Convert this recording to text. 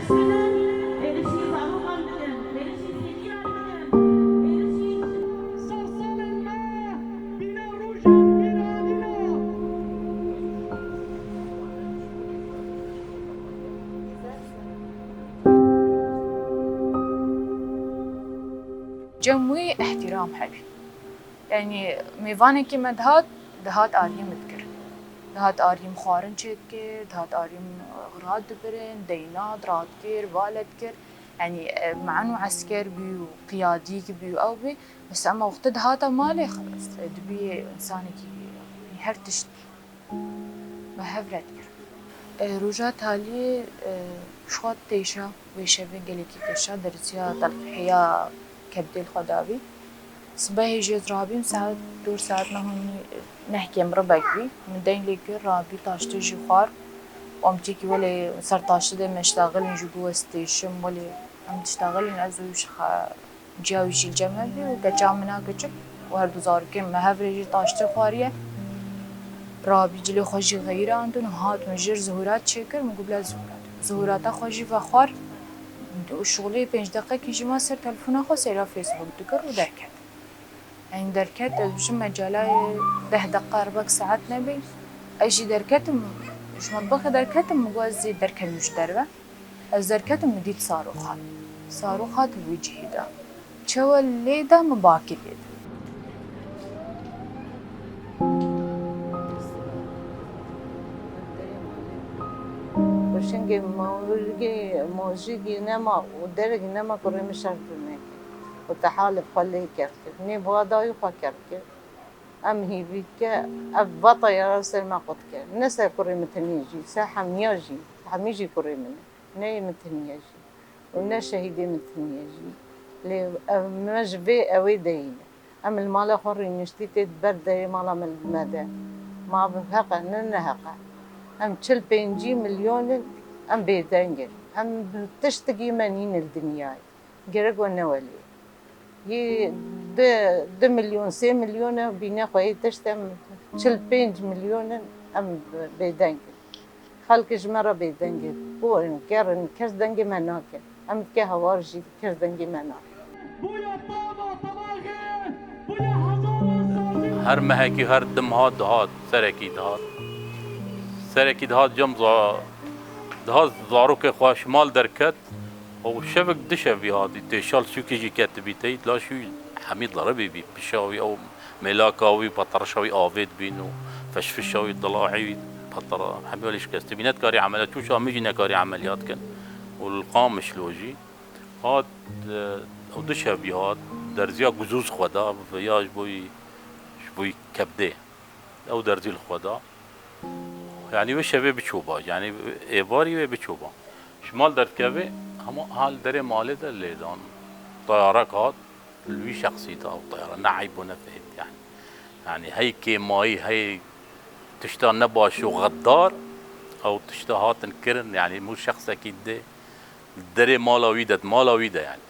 جموي احترام حبي يعني ميفانك ما دهات آريم تكر دهات آريم خارن شكر دهات آريم غراد دبرن دينات راد كر والد كر يعني مع انه عسكر بيو قيادي بيو او بي بس اما وقت دهات مالي خلص دبي انسانك هرتشت ما هفرت كر روجات هالي شوات تيشا ويشافين قليكي تيشا درسيا تلقحيا كبدي الخدابي صباحي جيت رابي ساعات دور ساعات نحكي مربع بي من دين ليك رابي طاشتي جوخار وامتيكي ولي صار طاشتي مشتغل نجي جوا ستيشن ولي عم تشتغل نعزوش جاويش الجمل وكجا منا كجك وهردو زاركين ما هفريجي طاشتي خارية رابي جلي خوشي غيره عندن هات مجر زهورات شكر مقبلة زهورات خوشي فخار وشغلي 5 دقيقة كيجي ما صار تلفونه خو سيرا فيسبوك دكر ودركت يعني دركت بش مجالاي 10 دقائق 4 ساعات نبي اجي دركت مش مطبخ دركت مجوزي دركة مشتربة از دركت مديت صاروخات بوجهي دا شو اللي دا مباكي ليدا وشنگی موجی نما و درگ نما کره مشارت نکه و تحالف خلی کرد نی بوادای فکر کرد ام هیوی که ابطا یا رسل ما قط کرد نسا کره متنیجی سا حمیجی کره منه نه متنیجی و نه شهیدی متنیجی لی مجبی اوی دینه ام المال خوري نشتي تبرد مالا من المدى ما بحقه ننهقه ام 45 مليون ام بيدنجل ام تشتقي منين الدنيا جرق ونولي ي 2 مليون 3 مليون بينا خوي تشتم 45 مليون ام بيدنجل خلق جمرة بيدنجل بورن كرن كرز دنجي مناكل ام كهوارجي كرز دنجي مناكل هر مهکی هر دم هات سرکی دهات جم دهات زاروک خواش مال درکت و شبك دشبي هادي تشال شو كيجي كاتبي تيت لا شو حميد لربي بي بشاوي او ملاكاوي بطرشاوي آفيد بينو فشفشاوي ضلاعي بطر حميوليش كاستبينات كاري عمليات وشو ميجي نكاري عمليات كان والقام مشلوجي هاد او دشبي هاد درزيا جزوز خدا ياش بوي كبده او درزي الخدا يعني وش شبه بتشوبه يعني ايباري بتشوبه شمال دركبه هم حال دري مالي ده اللي دون طيارة هاد لوي شخصي ده او طيارة نعيب ونفهد يعني هي كيماي هي تشتغل نباش وغدار او تشتغل هات نكرن يعني مو شخص اكيد ده دري مالا ويدة يعني